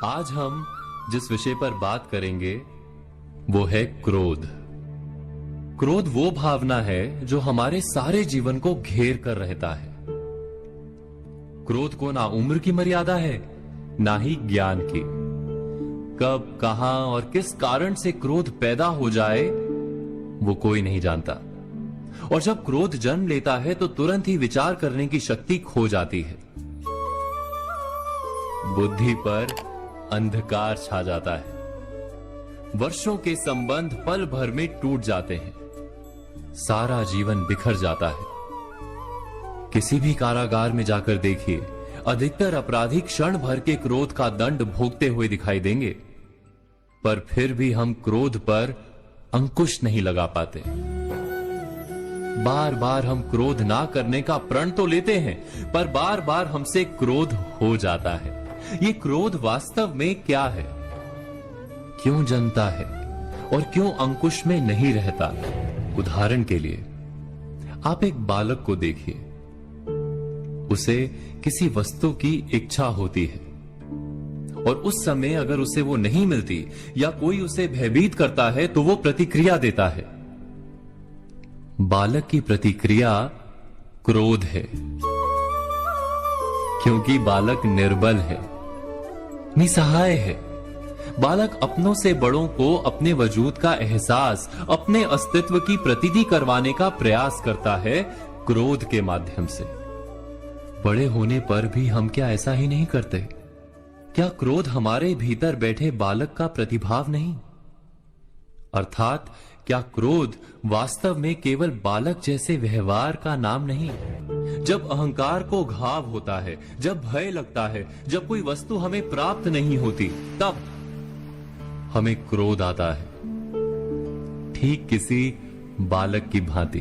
आज हम जिस विषय पर बात करेंगे वो है क्रोध। क्रोध वो भावना है जो हमारे सारे जीवन को घेर कर रहता है। क्रोध को ना उम्र की मर्यादा है, ना ही ज्ञान की। कब, कहां और किस कारण से क्रोध पैदा हो जाए वो कोई नहीं जानता। और जब क्रोध जन्म लेता है तो तुरंत ही विचार करने की शक्ति खो जाती है। बुद्धि पर अंधकार छा जाता है। वर्षों के संबंध पल भर में टूट जाते हैं। सारा जीवन बिखर जाता है। किसी भी कारागार में जाकर देखिए, अधिकतर अपराधी क्षण भर के क्रोध का दंड भोगते हुए दिखाई देंगे, पर फिर भी हम क्रोध पर अंकुश नहीं लगा पाते। बार बार हम क्रोध ना करने का प्रण तो लेते हैं, पर बार बार हमसे क्रोध हो जाता है। ये क्रोध वास्तव में क्या है, क्यों जन्मता है और क्यों अंकुश में नहीं रहता? उदाहरण के लिए आप एक बालक को देखिए। उसे किसी वस्तु की इच्छा होती है और उस समय अगर उसे वो नहीं मिलती या कोई उसे भयभीत करता है तो वो प्रतिक्रिया देता है। बालक की प्रतिक्रिया क्रोध है, क्योंकि बालक निर्बल है, निसहाय है। बालक अपनों से बड़ों को अपने वजूद का एहसास, अपने अस्तित्व की प्रतीति करवाने का प्रयास करता है क्रोध के माध्यम से। बड़े होने पर भी हम क्या ऐसा ही नहीं करते? क्या क्रोध हमारे भीतर बैठे बालक का प्रतिभाव नहीं? अर्थात क्या क्रोध वास्तव में केवल बालक जैसे व्यवहार का नाम नहीं? जब अहंकार को घाव होता है, जब भय लगता है, जब कोई वस्तु हमें प्राप्त नहीं होती, तब हमें क्रोध आता है। ठीक किसी बालक की भांति।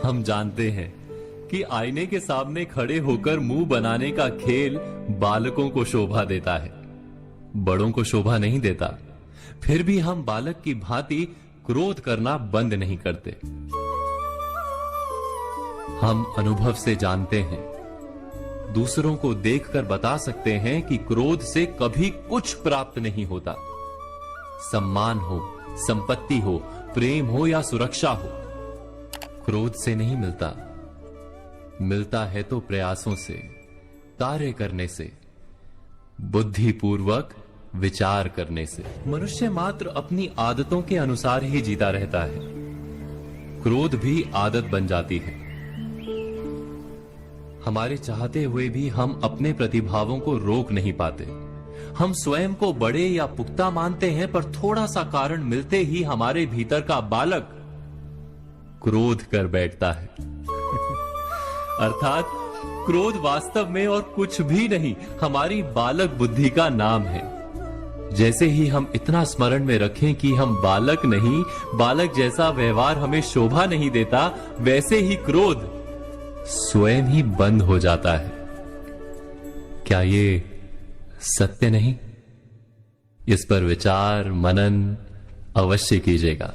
हम जानते हैं कि आईने के सामने खड़े होकर मुंह बनाने का खेल बालकों को शोभा देता है, बड़ों को शोभा नहीं देता। फिर भी हम बालक की भांति क्रोध करना बंद नहीं करते। हम अनुभव से जानते हैं, दूसरों को देखकर बता सकते हैं कि क्रोध से कभी कुछ प्राप्त नहीं होता। सम्मान हो, संपत्ति हो, प्रेम हो या सुरक्षा हो, क्रोध से नहीं मिलता। मिलता है तो प्रयासों से, कार्य करने से, बुद्धिपूर्वक विचार करने से। मनुष्य मात्र अपनी आदतों के अनुसार ही जीता रहता है। क्रोध भी आदत बन जाती है। हमारे चाहते हुए भी हम अपने प्रतिभावों को रोक नहीं पाते। हम स्वयं को बड़े या पुख्ता मानते हैं, पर थोड़ा सा कारण मिलते ही हमारे भीतर का बालक क्रोध कर बैठता है। अर्थात क्रोध वास्तव में और कुछ भी नहीं, हमारी बालक बुद्धि का नाम है। जैसे ही हम इतना स्मरण में रखें कि हम बालक नहीं, बालक जैसा व्यवहार हमें शोभा नहीं देता, वैसे ही क्रोध स्वयं ही बंद हो जाता है। क्या ये सत्य नहीं? इस पर विचार मनन अवश्य कीजिएगा।